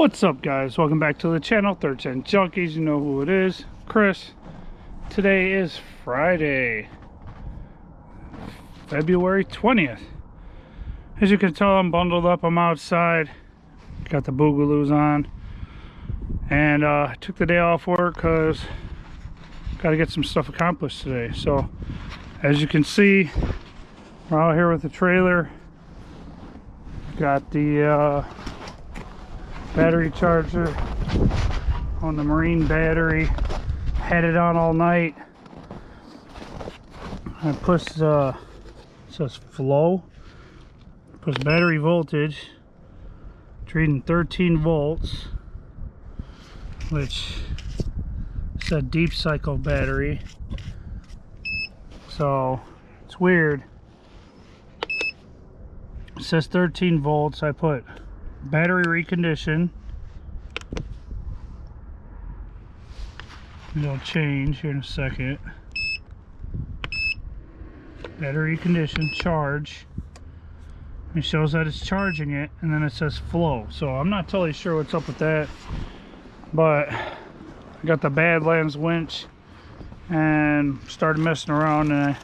What's up, guys? Welcome back to the channel, 13 Junkies. You know who it is, Chris. Today is Friday, February 20th. As you can tell, I'm bundled up. I'm outside, got the boogaloos on, and took the day off work because got to get some stuff accomplished today. So as you can see, we're out here with the trailer. Got the battery charger on the marine battery, had it on all night. I pushed it says flow, push battery voltage, it's reading 13 volts, which is a deep cycle battery, so it's weird. It says 13 volts. I put battery recondition. It'll change here in a second. Battery condition, charge. It shows that it's charging it, and then it says flow. So I'm not totally sure what's up with that, but I got the Badlands winch and started messing around, and I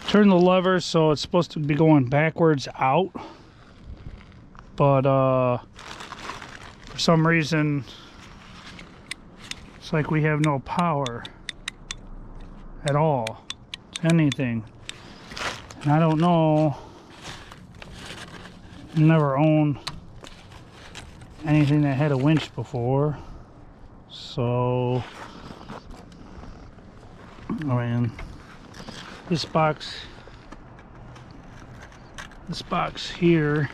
turned the lever so it's supposed to be going backwards out, but for some reason it's like we have no power at all to anything, and I don't know. I never owned anything that had a winch before, so I mean, this box here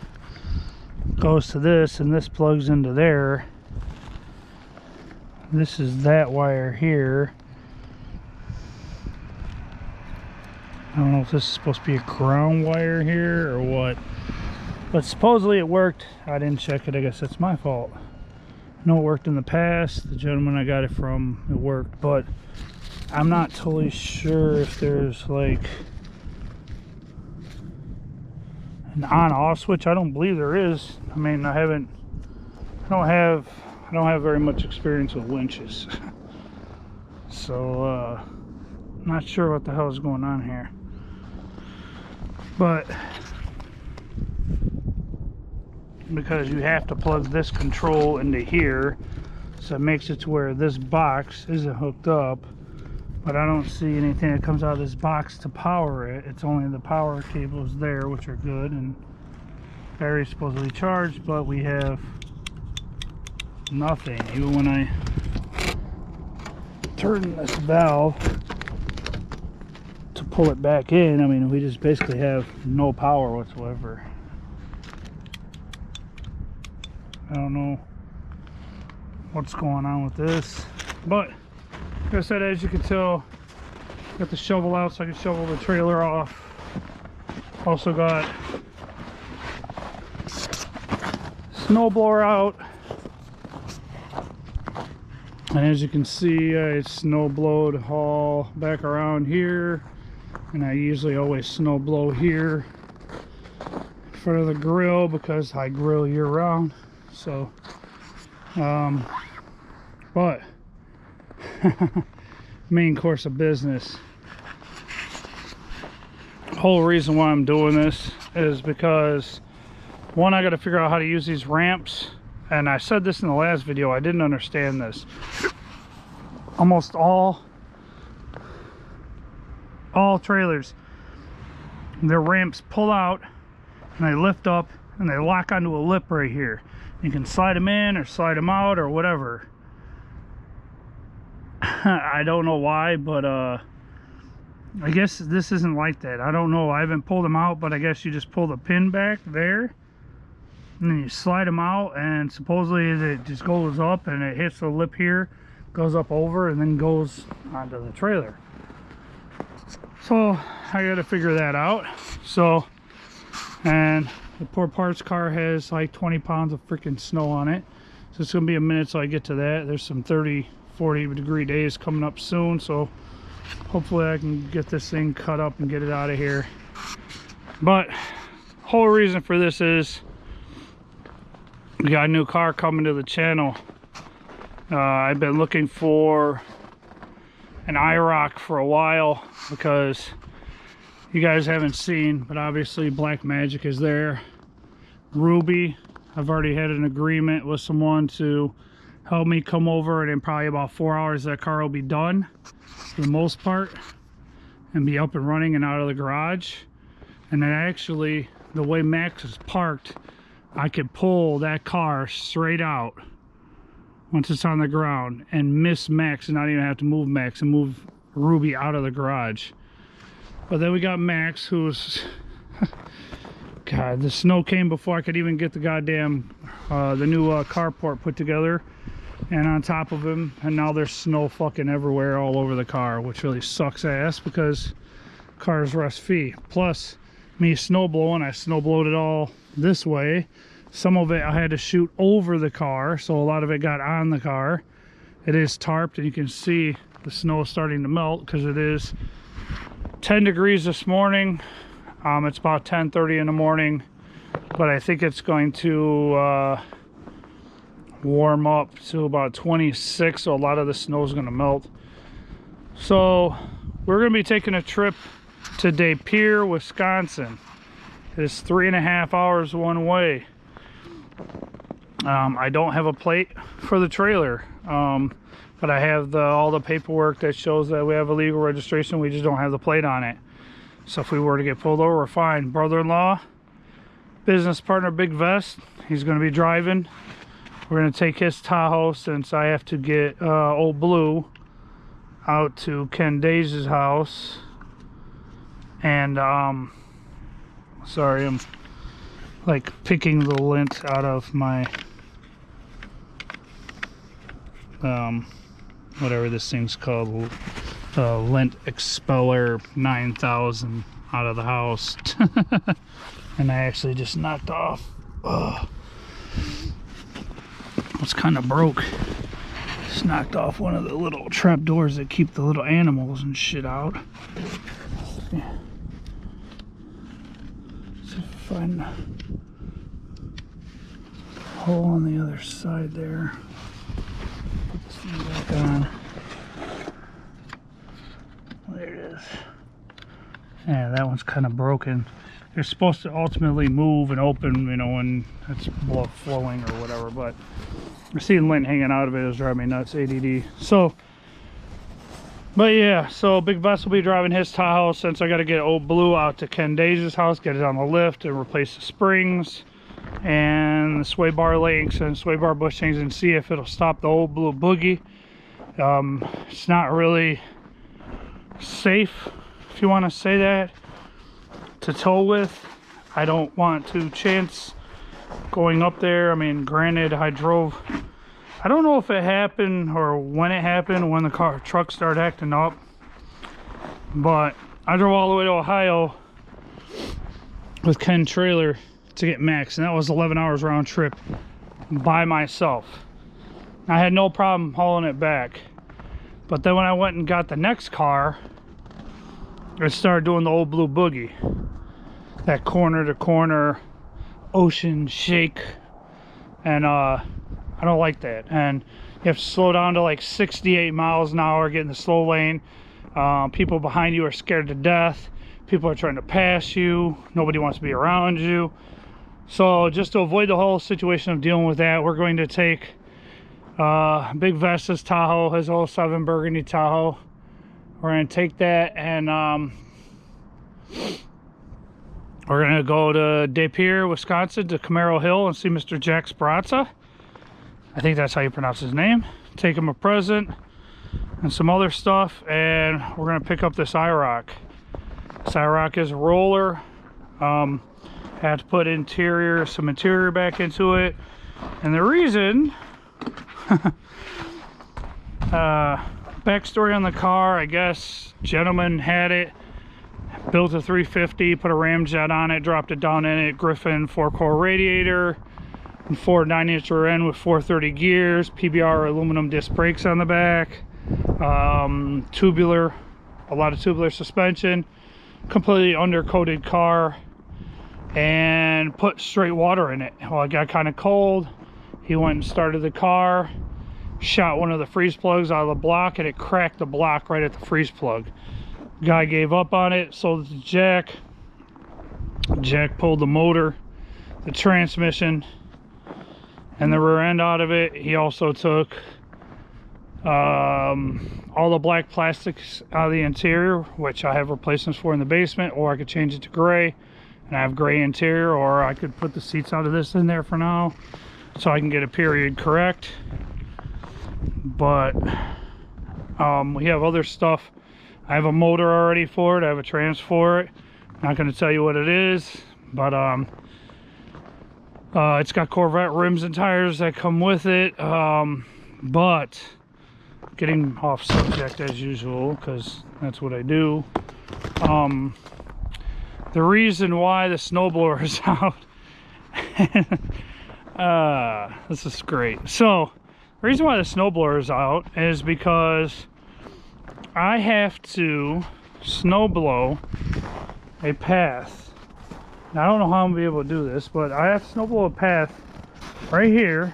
goes to this, and this plugs into there. This is that wire here. I don't know if this is supposed to be a ground wire here or what, but supposedly it worked. I didn't check it. I guess that's my fault. I know it worked in the past. The gentleman I got it from, it worked, but I'm not totally sure if there's like an on-off switch. I don't believe there is. I mean, I don't have very much experience with winches. So not sure what the hell is going on here. But because you have to plug this control into here, so it makes it to where this box isn't hooked up. But I don't see anything that comes out of this box to power it. It's only the power cables there, which are good, and battery's supposedly charged, but we have nothing. Even when I turn this valve to pull it back in, I mean, we just basically have no power whatsoever. I don't know what's going on with this, but like I said, as you can tell, got the shovel out so I can shovel the trailer off. Also got snowblower out, and as you can see, I snow blowed haul back around here, and I usually always snow blow here in front of the grill because I grill year round. So but main course of business. The whole reason why I'm doing this is because, one, I got to figure out how to use these ramps, and I said this in the last video, I didn't understand this. Almost all trailers, their ramps pull out and they lift up and they lock onto a lip right here. You can slide them in or slide them out or whatever. I don't know why, but I guess this isn't like that. I don't know. I haven't pulled them out, but I guess you just pull the pin back there and then you slide them out, and supposedly it just goes up and it hits the lip here, goes up over, and then goes onto the trailer. So I got to figure that out. So, and the poor parts car has like 20 pounds of freaking snow on it, so it's gonna be a minute till I get to that. There's some 30-40 degree days coming up soon, so hopefully I can get this thing cut up and get it out of here. But whole reason for this is We got a new car coming to the channel. I've been looking for an IROC for a while because you guys haven't seen, but obviously Black Magic is there. Ruby, I've already had an agreement with someone to help me come over, and in probably about 4 hours that car will be done for the most part and be up and running and out of the garage. And then actually the way Max is parked, I could pull that car straight out once it's on the ground and miss Max and not even have to move Max and move Ruby out of the garage. But then we got Max, who's God, the snow came before I could even get the goddamn the new carport put together and on top of him, and now there's snow fucking everywhere all over the car, which really sucks ass because cars rust fee. Plus me snow blowing, I snow blowed it all this way. Some of it I had to shoot over the car, so a lot of it got on the car. It is tarped, and you can see the snow starting to melt because it is 10 degrees this morning. It's about 10:30 in the morning, but I think it's going to warm up to about 26, so a lot of the snow is going to melt. So we're going to be taking a trip to De Pere, Wisconsin. It's 3.5 hours one way. I don't have a plate for the trailer, but I have all the paperwork that shows that we have a legal registration. We just don't have the plate on it. So if we were to get pulled over, we're fine. Brother-in-law, business partner, Big Vest, he's going to be driving. We're going to take his Tahoe since I have to get Old Blue out to Ken Dage's house. And sorry, I'm like picking the lint out of my whatever this thing's called, lint expeller 9000 out of the house. And I actually just knocked off it's kind of broke. Just knocked off one of the little trap doors that keep the little animals and shit out. Yeah. See if I find a hole on the other side there. Put this thing back on. There it is. Yeah, that one's kind of broken. They're supposed to ultimately move and open, you know, when it's blood flowing or whatever, but we're seeing lint hanging out of it. It was driving me nuts, ADD. So, but yeah, so Big Vest will be driving his Tahoe since I got to get Old Blue out to Ken Dage's house, get it on the lift and replace the springs and the sway bar links and sway bar bushings and see if it'll stop the Old Blue boogie. It's not really safe, if you want to say that, to tow with. I don't want to chance going up there. I mean, granted, I don't know if it happened or when it happened, when the truck started acting up, but I drove all the way to Ohio with Ken trailer to get Max, and that was 11 hours round trip by myself. I had no problem hauling it back, but then when I went and got the next car, I started doing the Old Blue boogie, that corner to corner ocean shake, and I don't like that. And you have to slow down to like 68 miles an hour, get in the slow lane. People behind you are scared to death. People are trying to pass you. Nobody wants to be around you. So just to avoid the whole situation of dealing with that, we're going to take Big Vesta's Tahoe, his 07 Burgundy Tahoe. We're going to take that, and we're going to go to De Pere, Wisconsin, to Camaro Hill and see Mr. Jack Sprazza. I think that's how you pronounce his name. Take him a present and some other stuff, and we're going to pick up this IROC. This IROC is a roller. Had to put some interior back into it. And the reason, backstory on the car, I guess, gentleman had it, built a 350, put a ramjet on it, dropped it down in it, Griffin 4-core radiator, and 4 9-inch rear end with 430 gears, PBR aluminum disc brakes on the back, tubular, a lot of tubular suspension, completely undercoated car, and put straight water in it. Well, it got kind of cold, He went and started the car, shot one of the freeze plugs out of the block, and it cracked the block right at the freeze plug. Guy gave up on it, sold it to Jack. Jack pulled the motor, the transmission, and the rear end out of it. He also took all the black plastics out of the interior, which I have replacements for in the basement, or I could change it to gray and I have gray interior, or I could put the seats out of this in there for now so I can get a period correct. But we have other stuff. I have a motor already for it. I have a trans for it. Not going to tell you what it is, but it's got Corvette rims and tires that come with it. But getting off subject as usual, because that's what I do. The reason why the snowblower is out, this is great. So the reason why the snowblower is out is because I have to snowblow a path. Now, I don't know how I'm gonna be able to do this, but I have to snowblow a path right here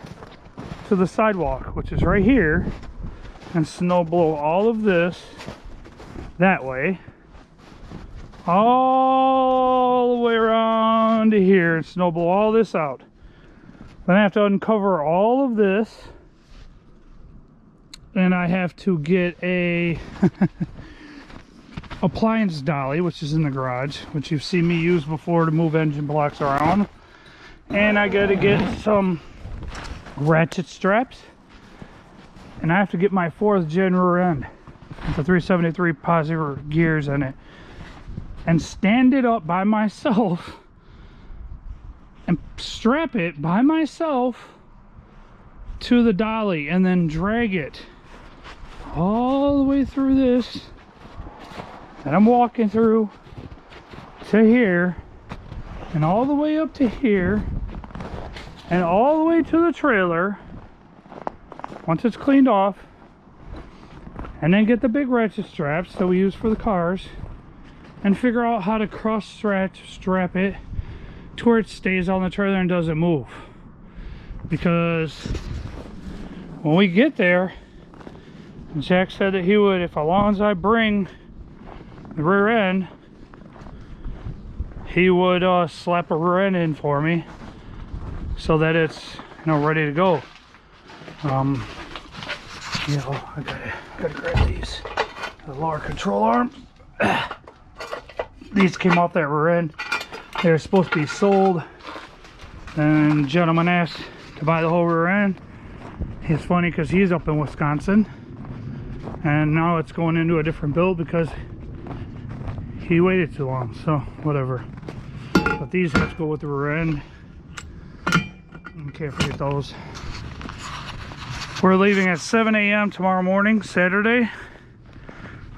to the sidewalk, which is right here, and snowblow all of this that way, all the way around to here, and snowblow all this out. Then I have to uncover all of this, and I have to get a appliance dolly, which is in the garage, which you've seen me use before to move engine blocks around. And I gotta get some ratchet straps, and I have to get my 4th gen rear end with the 373 positive gears in it, and stand it up by myself and strap it by myself to the dolly, and then drag it all the way through this that I'm walking through to here, and all the way up to here, and all the way to the trailer once it's cleaned off, and then get the big ratchet straps that we use for the cars and figure out how to cross strap it to where it stays on the trailer and doesn't move. Because when we get there, Jack said that he would, if as long as I bring the rear end, he would slap a rear end in for me so that it's, you know, ready to go. You know, I gotta grab these, the lower control arm. These came off that rear end. They were supposed to be sold, and the gentleman asked to buy the whole rear end. It's funny because he's up in Wisconsin, and now it's going into a different build because he waited too long, so whatever. But these have to go with the rear end. You can't forget those. We're leaving at 7 a.m. tomorrow morning, Saturday.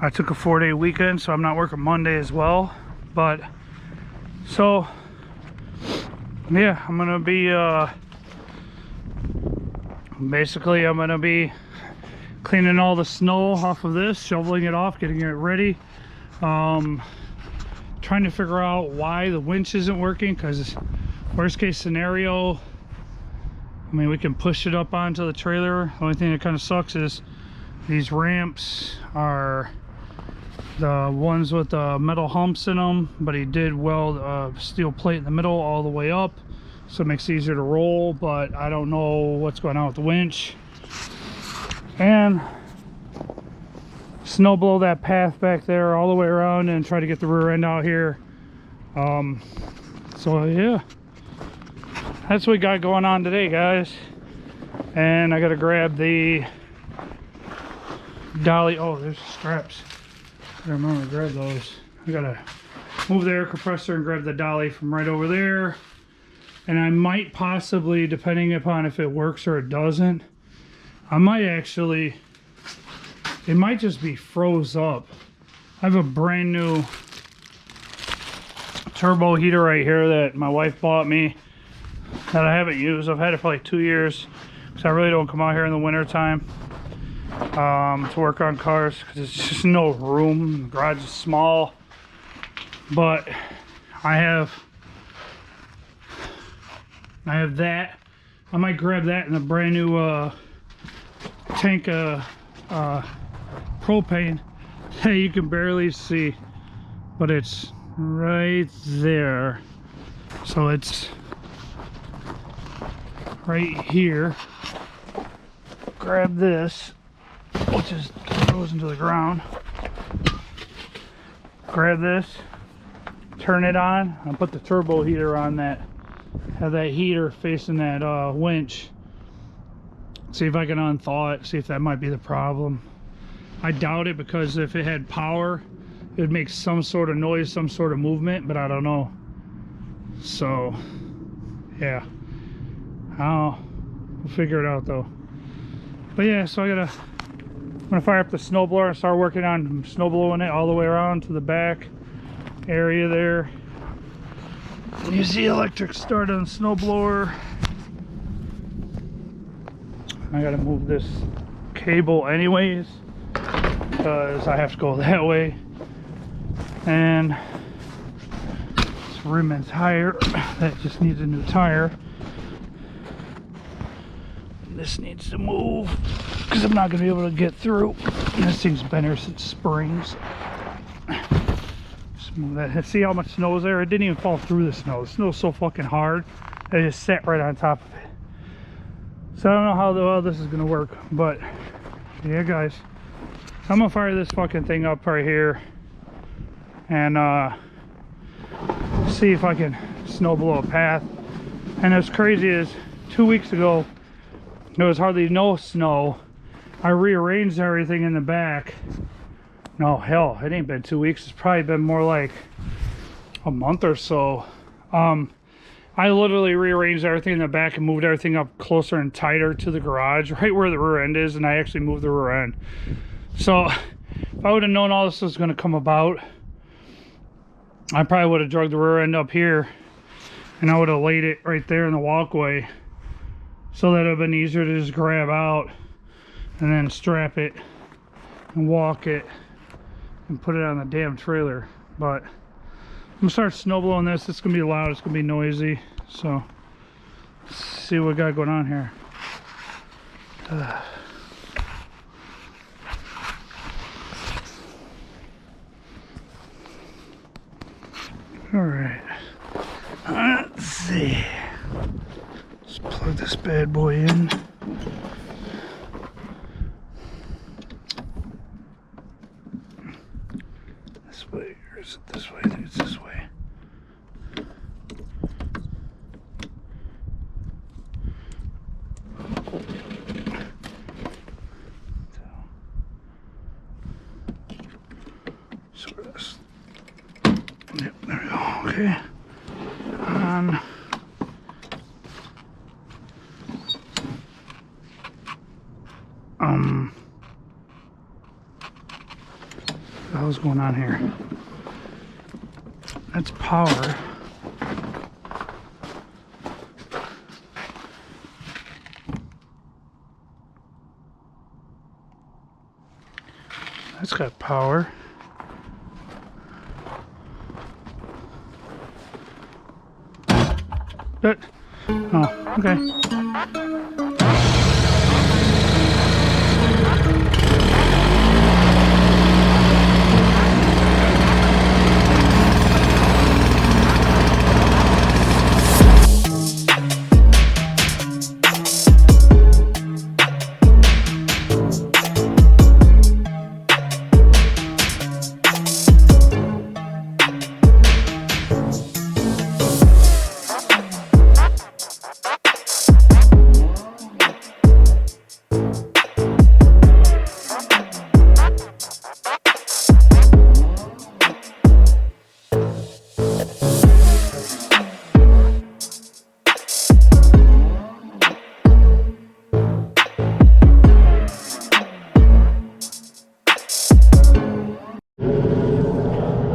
I took a 4-day weekend, so I'm not working Monday as well. But so yeah, I'm gonna be basically I'm gonna be cleaning all the snow off of this, shoveling it off, getting it ready, trying to figure out why the winch isn't working, because worst case scenario, I mean, we can push it up onto the trailer. The only thing that kind of sucks is these ramps are the ones with the metal humps in them, but he did weld a steel plate in the middle all the way up, so it makes it easier to roll. But I don't know what's going on with the winch. And snow blow that path back there all the way around and try to get the rear end out here. So yeah, that's what we got going on today, guys. And I gotta grab the dolly. Oh, there's straps. I remember to grab those. I gotta move the air compressor and grab the dolly from right over there. And I might possibly, depending upon if it works or it doesn't, I might actually, it might just be froze up. I have a brand new turbo heater right here that my wife bought me that I haven't used. I've had it for like 2 years because I really don't come out here in the winter time to work on cars because there's just no room. The garage is small. But I have that, I might grab that in a brand new tank of propane. Hey, you can barely see, but it's right there. So it's right here. Grab this, which is goes into the ground. Grab this, turn it on, and put the turbo heater on that. Have that heater facing that winch. See if I can unthaw it, see if that might be the problem. I doubt it, because if it had power, it would make some sort of noise, some sort of movement, but I don't know. So, yeah. We'll figure it out though. But yeah, so I'm gonna fire up the snowblower and start working on snow blowing it all the way around to the back area there. Use the electric start on the snowblower. I gotta move this cable anyways, because I have to go that way. And this rim and tire, that just needs a new tire. This needs to move, because I'm not going to be able to get through. And this thing's been here since spring. So just move that. See how much snow is there? It didn't even fall through the snow. The snow's so fucking hard, it just sat right on top of it. So I don't know how well this is going to work, but yeah, guys. I'm going to fire this fucking thing up right here and see if I can snow blow a path. And as crazy as 2 weeks ago, there was hardly no snow. I rearranged everything in the back. No, hell, it ain't been 2 weeks. It's probably been more like a month or so. I literally rearranged everything in the back and moved everything up closer and tighter to the garage, right where the rear end is, and I actually moved the rear end. So if I would have known all this was going to come about, I probably would have dragged the rear end up here, and I would have laid it right there in the walkway, so that it would have been easier to just grab out and then strap it and walk it and put it on the damn trailer. But I'm gonna start snow blowing this. It's gonna be loud, it's gonna be noisy. So let's see what we got going on here. All right, let's see. Let's plug this bad boy in. This way, or is it this way? I think it's this way. So this. Yep, there we go. Okay. On. What the hell's going on here? That's power. That's got power. But, oh, okay.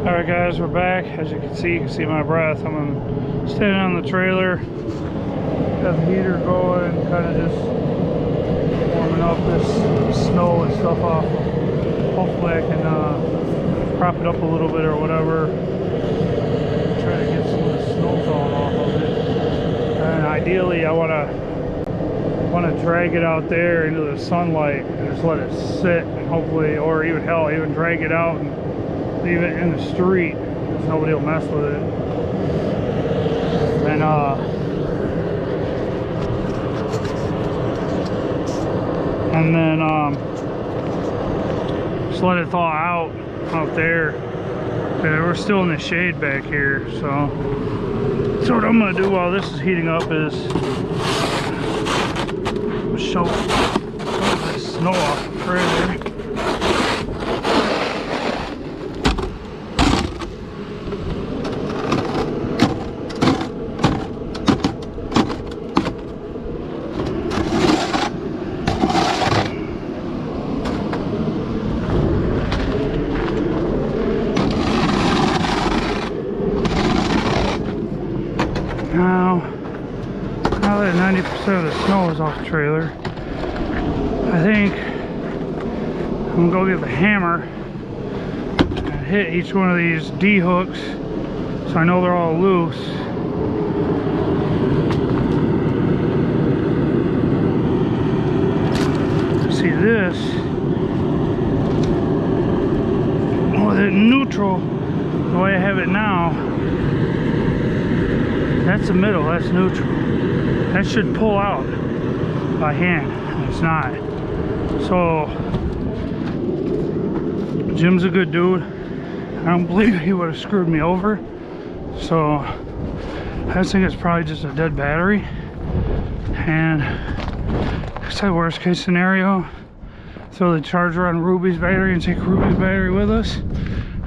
Alright guys, we're back. As you can see my breath. I'm standing on the trailer, got the heater going, kind of just warming up this snow and stuff off. Hopefully I can prop it up a little bit or whatever, try to get some of the snow falling off of it. And ideally I want to want to drag it out there into the sunlight and just let it sit, and hopefully, or even hell, even drag it out and leave it in the street because nobody will mess with it. And then just let it thaw out there. Yeah, we're still in the shade back here, so what I'm gonna do while this is heating up is show the snow off the trailer. Now that 90% of the snow is off the trailer, I think I'm gonna go get the hammer and hit each one of these D hooks so I know they're all loose. See this, with it neutral, the way I have it now, that's the middle, that's neutral. That should pull out by hand. It's not. So Jim's a good dude. I don't believe he would have screwed me over. So I just think it's probably just a dead battery. And I said, worst case scenario, throw the charger on Ruby's battery and take Ruby's battery with us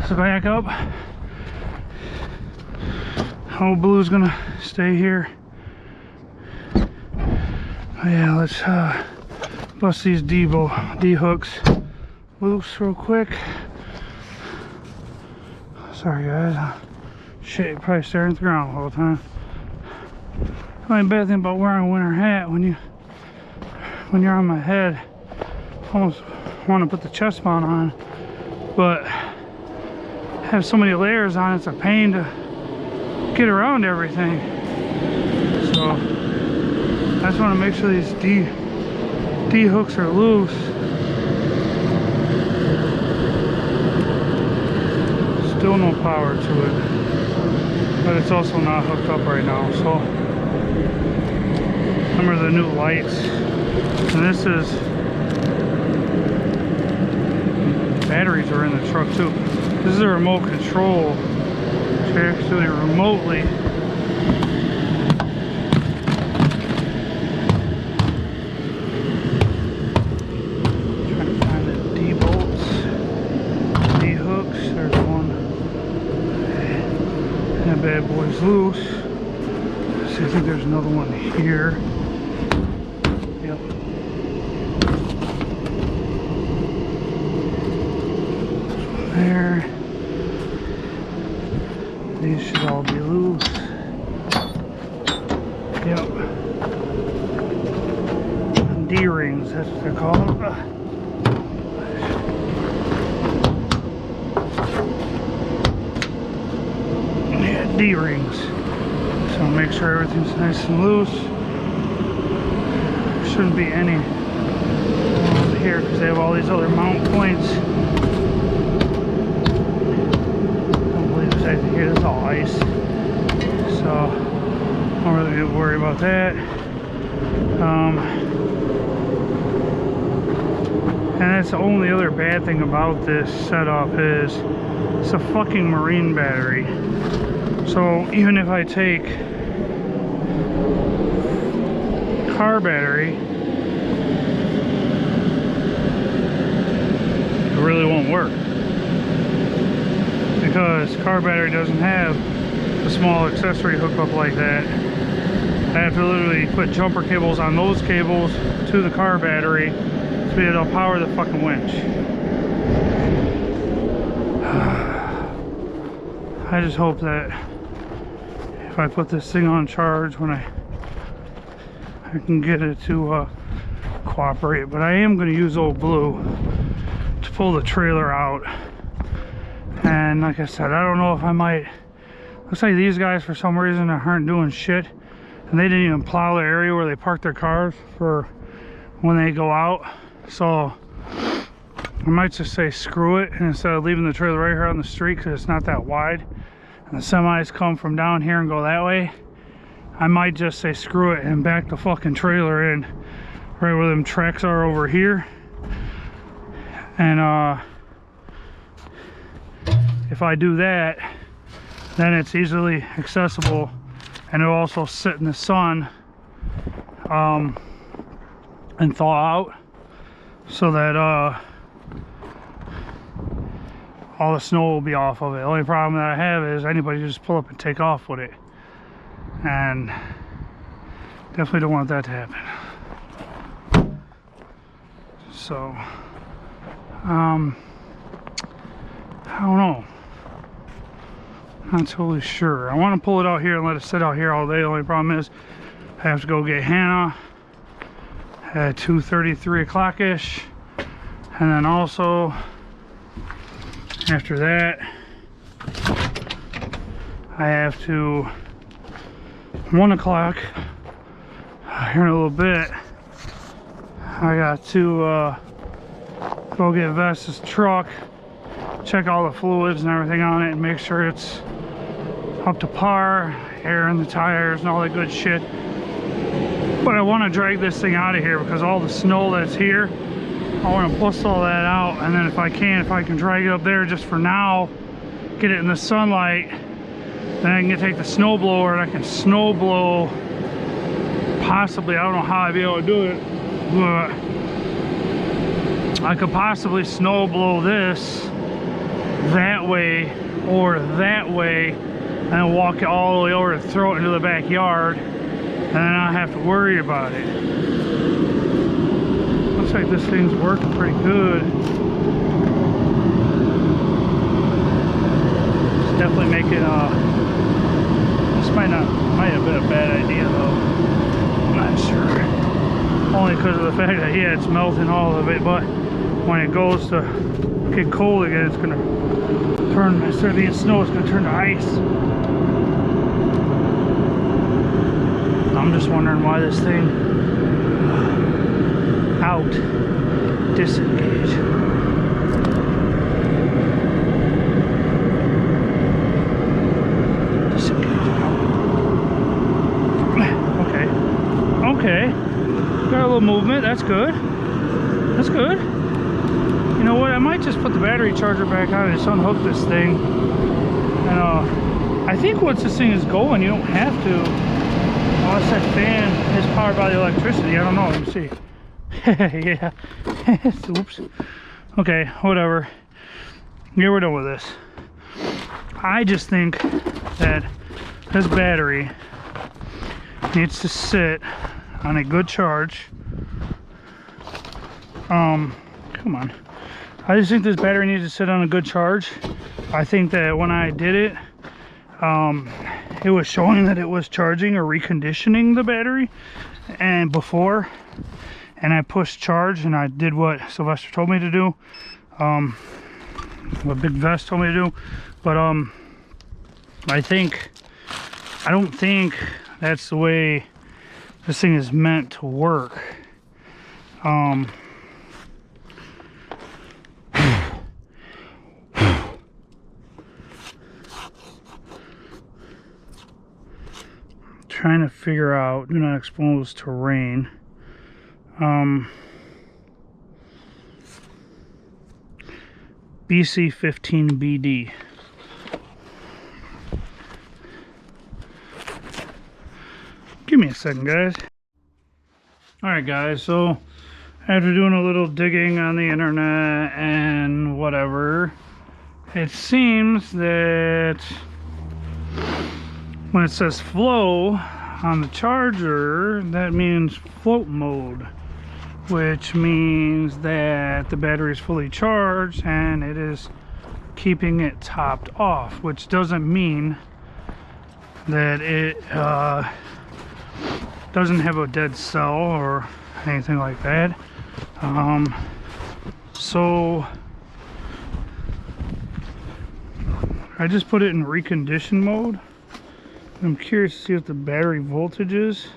as a backup. Old Blue's gonna stay here. Oh yeah, let's bust these D hooks loose real quick. Sorry guys, shit, probably staring at the ground the whole time. The only bad thing about wearing a winter hat when you're on my head, I almost want to put the chest mount on, but have so many layers on, it's a pain to get around everything. So I just want to make sure these D hooks are loose. Still no power to it, but it's also not hooked up right now. So remember the new lights, and this is, batteries are in the truck too. This is a remote control to actually remotely bad boy's loose. See, I think there's another one here. Yep. There. These should all be loose. Yep. D-rings, that's what they're called. D-rings. So make sure everything's nice and loose. Shouldn't be any over here because they have all these other mount points. Don't believe there's anything here. This is all ice. So don't really worry about that. And that's the only other bad thing about this setup is it's a fucking marine battery. So even if I take car battery, it really won't work because car battery doesn't have a small accessory hookup like that. I have to literally put jumper cables on those cables to the car battery to be able to power the fucking winch. I just hope that if I put this thing on charge when I can get it to cooperate. But I am going to use Old Blue to pull the trailer out. And like I said, I don't know if I might, looks like these guys for some reason aren't doing shit, and they didn't even plow the area where they parked their cars for when they go out. So I might just say screw it, and instead of leaving the trailer right here on the street because it's not that wide and the semis come from down here and go that way, I might just say screw it and back the fucking trailer in right where them tracks are over here. And if I do that, then it's easily accessible, and it'll also sit in the sun and thaw out, so that all the snow will be off of it. The only problem that I have is anybody just pull up and take off with it, and definitely don't want that to happen. So I don't know, not totally sure. I want to pull it out here and let it sit out here all day. The only problem is I have to go get Hannah at 2:30, 3 o'clock ish, and then also after that I have to 1 o'clock here in a little bit. I got to go get Vesta's truck, check all the fluids and everything on it, and make sure it's up to par, air in the tires and all that good shit. But I want to drag this thing out of here because all the snow that's here, I want to bust all that out, and then if I can drag it up there just for now, get it in the sunlight, then I can take the snow blower and I can snow blow, possibly, I don't know how I'd be able to do it, but I could possibly snow blow this that way or that way, and then walk it all the way over to throw it into the backyard, and then I don't have to worry about it. Looks like this thing's working pretty good. It's definitely making this might have been a bad idea though. I'm not sure. Only because of the fact that yeah, it's melting all of it, but when it goes to get cold again, it's gonna turn, instead of being snow, it's gonna turn to ice. I'm just wondering why this thing out disengage. Okay, got a little movement. That's good. That's good. You know what? I might just put the battery charger back on and just unhook this thing. And I think once this thing is going, you don't have to. Unless that fan is powered by the electricity. I don't know. Let me see. Yeah. Oops. Okay. Whatever. Yeah, we're done with this. I just think that this battery needs to sit on a good charge. Come on. I just think this battery needs to sit on a good charge. I think that when I did it, it was showing that it was charging or reconditioning the battery, and before, and I pushed charge and I did what Sylvester told me to do, what Big Vest told me to do. But I don't think that's the way this thing is meant to work. Trying to figure out, do not expose to rain. BC15BD. Give me a second, guys. Alright guys, so after doing a little digging on the internet and whatever, it seems that when it says flow on the charger, that means float mode, which means that the battery is fully charged and it is keeping it topped off, which doesn't mean that it doesn't have a dead cell or anything like that. So I just put it in recondition mode. I'm curious to see what the battery voltage is.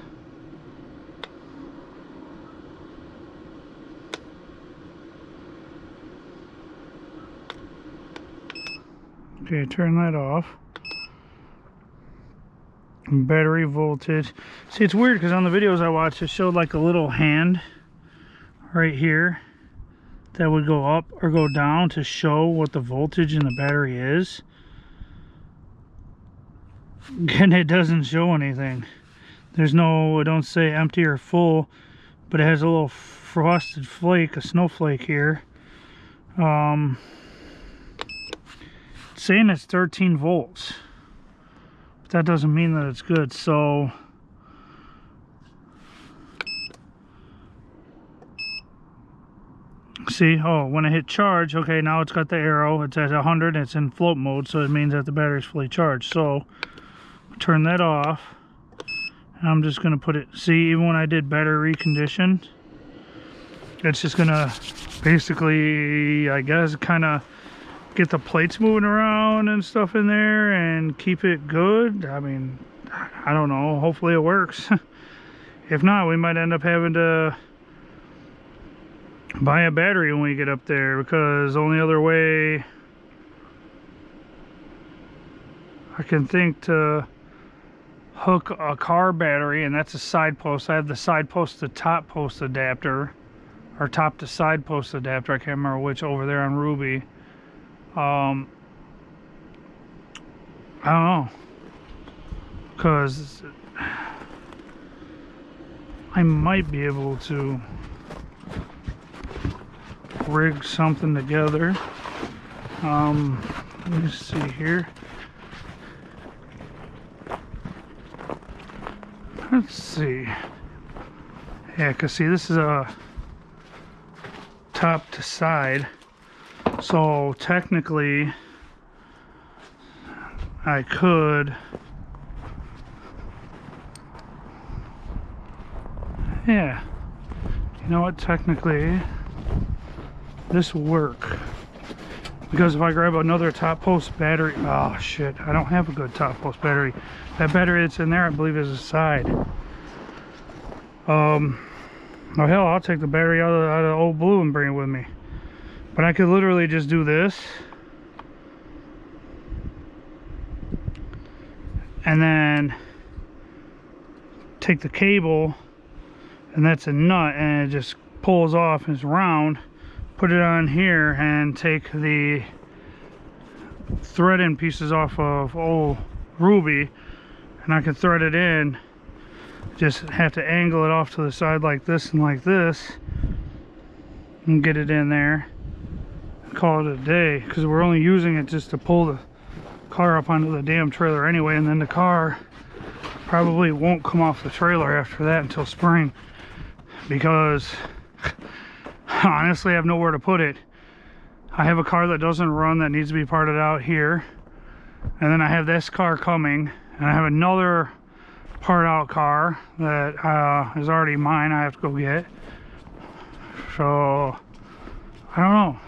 Okay, turn that off. Battery voltage. See, it's weird because on the videos I watched, it showed like a little hand right here that would go up or go down to show what the voltage in the battery is. And it doesn't show anything. There's no, it don't say empty or full, but it has a little frosted flake, a snowflake here. It's saying it's 13 volts. But that doesn't mean that it's good, so see, oh, when I hit charge, okay, now it's got the arrow, it's at 100, it's in float mode, so it means that the battery's fully charged. So turn that off, and I'm just gonna put it, see, even when I did battery recondition, it's just gonna basically, I guess, kind of get the plates moving around and stuff in there and keep it good. I mean, I don't know, hopefully it works. If not, we might end up having to buy a battery when we get up there, because the only other way I can think to hook a car battery, and that's a side post. I have the side post to top post adapter, or top to side post adapter, I can't remember which, over there on Ruby. I don't know, because I might be able to rig something together. Let me see here. Let's see. Yeah, cause see, this is a top to side, so technically I could, yeah, you know what, technically this will work, because if I grab another top post battery, oh shit, I don't have a good top post battery. That battery that's in there, I believe, is a side. Oh hell, I'll take the battery out of old blue and bring it with me. But I could literally just do this, and then take the cable, and that's a nut, and it just pulls off and it's round. Put it on here and take the thread-in pieces off of old Ruby, and I can thread it in. Just have to angle it off to the side like this and like this, and get it in there. Call it a day, because we're only using it just to pull the car up onto the damn trailer anyway, and then the car probably won't come off the trailer after that until spring, because honestly I have nowhere to put it. I have a car that doesn't run that needs to be parted out here, and then I have this car coming, and I have another part out car that is already mine I have to go get. So I don't know,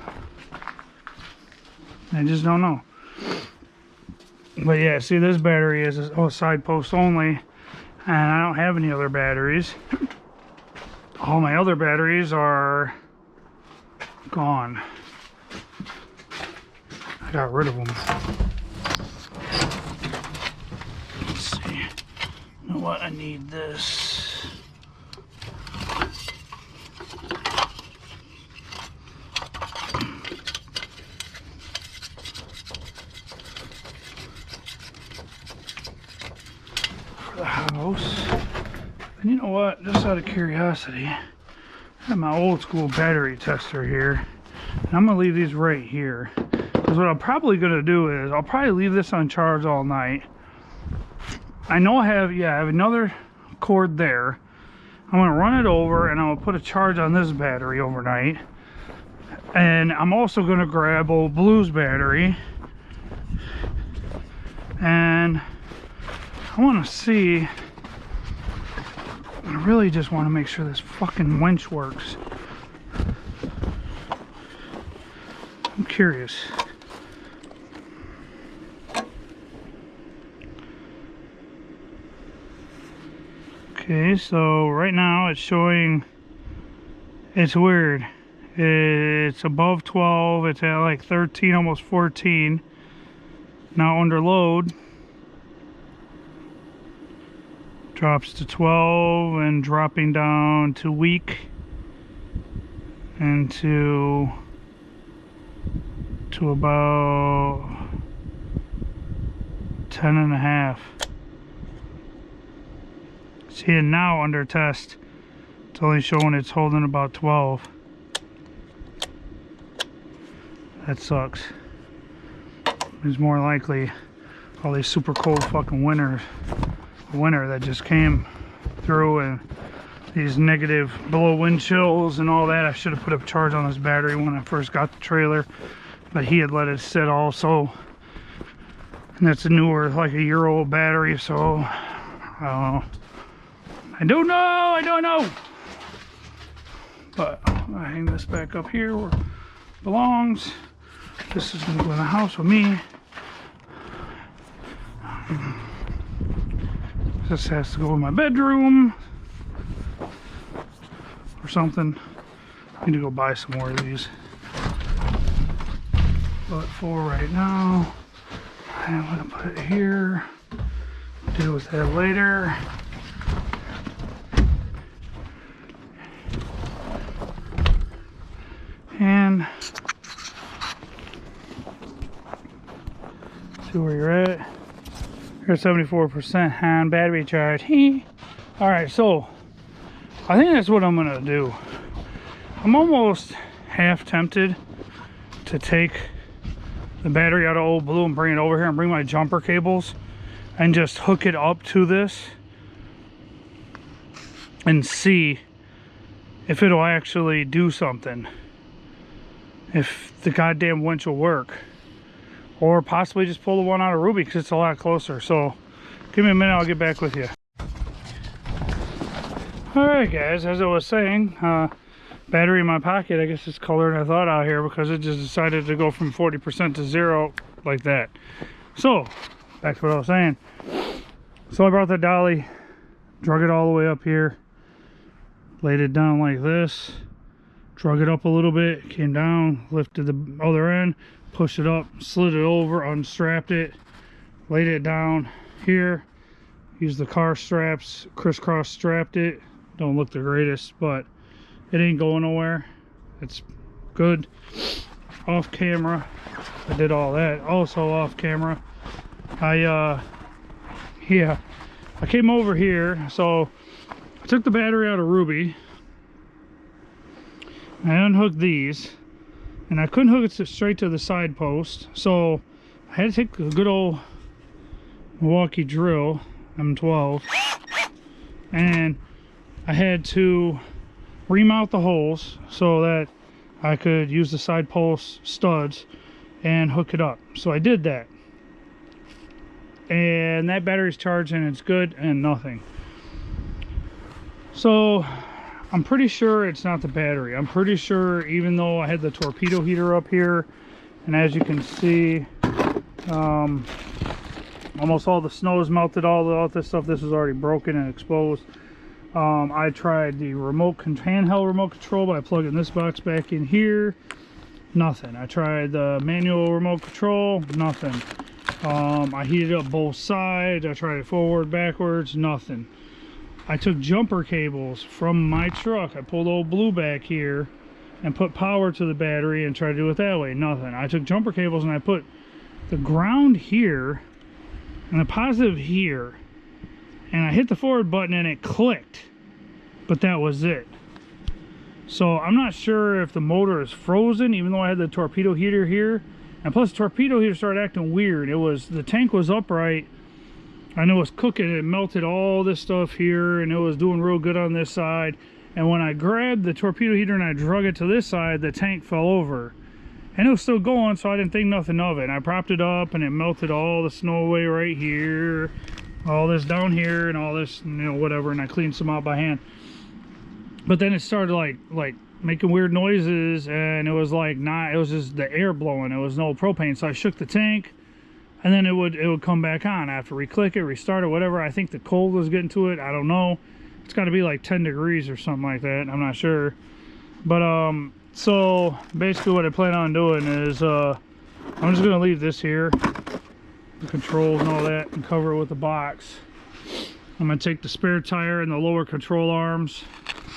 I just don't know. But yeah, see, this battery is a side post only, and I don't have any other batteries. All my other batteries are gone. I got rid of them. Let's see. You know what? I need this. For the house. And you know what? Just out of curiosity, I have my old school battery tester here. And I'm going to leave these right here. Because what I'm probably going to do is, I'll probably leave this on charge all night. I know I have another cord there. I'm going to run it over, and I'm going to put a charge on this battery overnight. And I'm also going to grab old Blue's battery. And I want to see, I really just want to make sure this fucking winch works. I'm curious. Okay, so right now it's showing, it's weird. It's above 12, it's at like 13, almost 14. Now under load, drops to 12 and dropping down to weak and to about 10.5. See, and now under test, it's only showing it's holding about 12. That sucks. It's more likely all these super cold fucking winter that just came through, and these negative below wind chills and all that. I should have put a charge on this battery when I first got the trailer, but he had let it sit also. And that's a newer, like a year-old battery, so I don't know. I don't know. But I hang this back up here where it belongs. This is gonna go in the house with me. This has to go in my bedroom or something. I need to go buy some more of these. But for right now, I'm gonna put it here. Deal with that later. And see where you're at. You're 74% on battery charge. Alright, so I think that's what I'm gonna do. I'm almost half tempted to take the battery out of Old Blue and bring it over here and bring my jumper cables and just hook it up to this and see if it'll actually do something. If the goddamn winch will work. Or possibly just pull the one out of Ruby because it's a lot closer. So give me a minute, I'll get back with you. Alright guys, as I was saying, battery in my pocket, I guess it's colder than I thought out here because it just decided to go from 40% to 0 like that. So, back to what I was saying. So I brought the dolly, drug it all the way up here, laid it down like this, drug it up a little bit, came down, lifted the other end, pushed it up, slid it over, unstrapped it, laid it down here, used the car straps, crisscross strapped it. Don't look the greatest, but it ain't going nowhere. It's good. Off camera, I did all that. Also off camera, I came over here. So I took the battery out of Ruby, I unhooked these, and I couldn't hook it straight to the side post, so I had to take a good old Milwaukee drill M12, and I had to remount the holes so that I could use the side post studs and hook it up. So I did that, and that battery's charging, it's good, and nothing. So I'm pretty sure it's not the battery. I'm pretty sure, even though I had the torpedo heater up here, and as you can see, almost all the snow is melted, all this stuff, this is already broken and exposed. I tried the handheld remote control by plugging this box back in here, nothing. I tried the manual remote control, nothing. I heated up both sides, I tried it forward, backwards, nothing. I took jumper cables from my truck, I pulled Old Blue back here and put power to the battery and tried to do it that way, nothing. I took jumper cables and I put the ground here and the positive here, and I hit the forward button and it clicked, but that was it. So I'm not sure if the motor is frozen, even though I had the torpedo heater here, and plus the torpedo heater started acting weird. The tank was upright and it was cooking, it melted all this stuff here, and it was doing real good on this side, and when I grabbed the torpedo heater and I drug it to this side, the tank fell over, and it was still going, so I didn't think nothing of it. And I propped it up and it melted all the snow away right here, all this down here, and all this, whatever, and I cleaned some out by hand. But then it started like making weird noises, and it was like it was just the air blowing, it was no propane. So I shook the tank, and then it would come back on after we click it, restart it, whatever. I think the cold was getting to it, I don't know. It's got to be like 10 degrees or something like that, I'm not sure. But so basically what I plan on doing is I'm just gonna leave this here the controls and all that, and cover it with a box. I'm gonna take the spare tire and the lower control arms,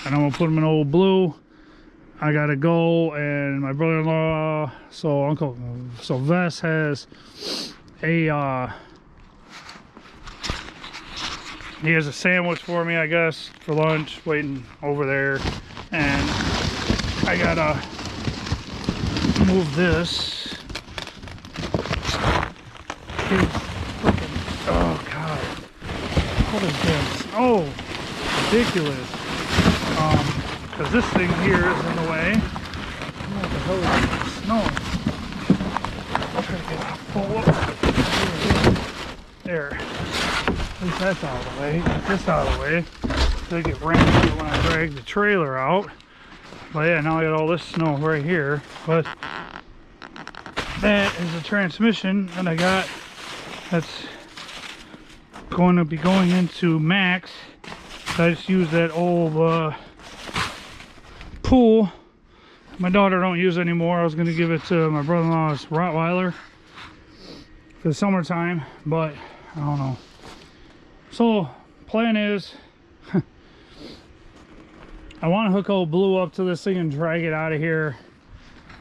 and I'm gonna put them in old blue. I gotta go, and my brother-in-law, so Vess has a he has a sandwich for me, I guess, for lunch, waiting over there, and I gotta move this. Oh God, what is this? Oh, ridiculous. Because this thing here is in the way. What the hell is this? Snow. I'll try to get pull up. There. At least that's out of the way. Get this out of the way. So I get rammed into when I drag the trailer out. But yeah, now I got all this snow right here. But that is the transmission that I got. That's going to be going into Max. I just use that old pool my daughter don't use anymore. I was going to give it to my brother-in-law's Rottweiler for the summertime, but I don't know. So plan is I want to hook old Blue up to this thing and drag it out of here.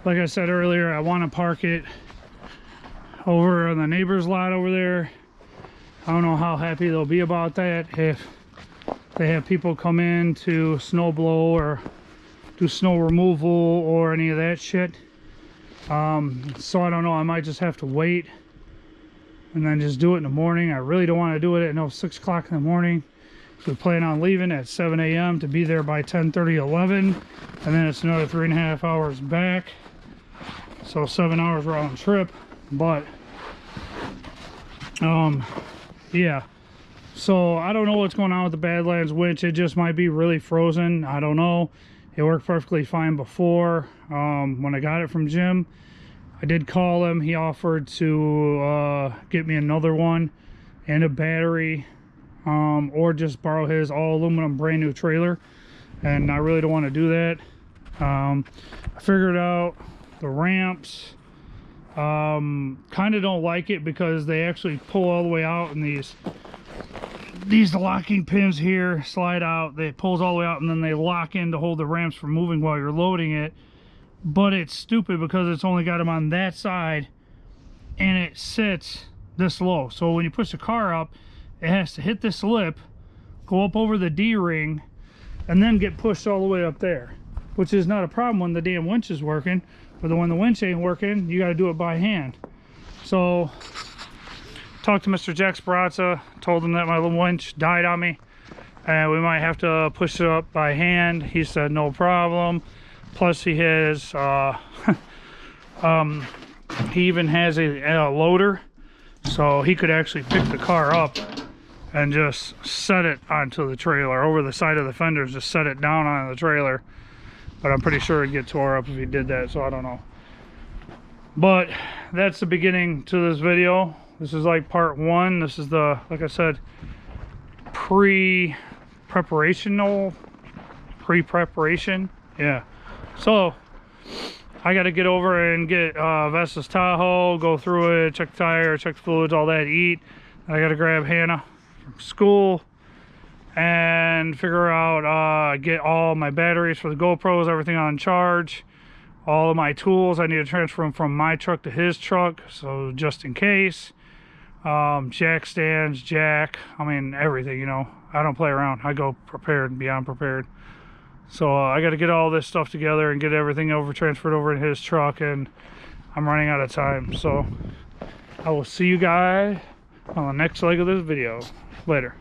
Like I said earlier, I want to park it over on the neighbor's lot over there. I don't know how happy they'll be about that if they have people come in to snow blow or do snow removal or any of that shit. So I don't know, I might just have to wait and then just do it in the morning. I really don't want to do it at 6 o'clock in the morning. So we plan on leaving at 7 a.m. to be there by 10:30, 11, and then it's another 3.5 hours back. So 7 hours round trip. But yeah, so I don't know what's going on with the Badlands winch. It just might be really frozen. I don't know. It worked perfectly fine before when I got it from Jim. I did call him. He offered to get me another one and a battery, or just borrow his all aluminum brand new trailer, and I really don't want to do that. I figured out the ramps. Kind of don't like it because they actually pull all the way out, and these locking pins here slide out. It pulls all the way out, and then they lock in to hold the ramps from moving while you're loading it. But it's stupid because it's only got them on that side, and it sits this low. So when you push the car up, it has to hit this lip, go up over the D-ring, and then get pushed all the way up there, which is not a problem when the damn winch is working. But when the winch ain't working, you got to do it by hand. So talked to Mr. Jack Speranza, told him that my little winch died on me and we might have to push it up by hand. He said no problem. Plus he has he even has a loader, so he could actually pick the car up and just set it onto the trailer over the side of the fenders, just set it down on the trailer. But I'm pretty sure it'd get tore up if he did that, so I don't know. But that's the beginning to this video. This is like part one. This is the, like I said, pre-preparation. Yeah. So I got to get over and get Vess's Tahoe, go through it, check the tire, check the fluids, all that, eat. I got to grab Hannah from school and figure out, get all my batteries for the GoPros, everything on charge. All of my tools, I need to transfer them from my truck to his truck, so just in case. Jack stands, I mean everything, you know. I don't play around. I go prepared, beyond prepared. So I got to get all this stuff together and get everything transferred over in his truck, and I'm running out of time. So I will see you guys on the next leg of this video. Later.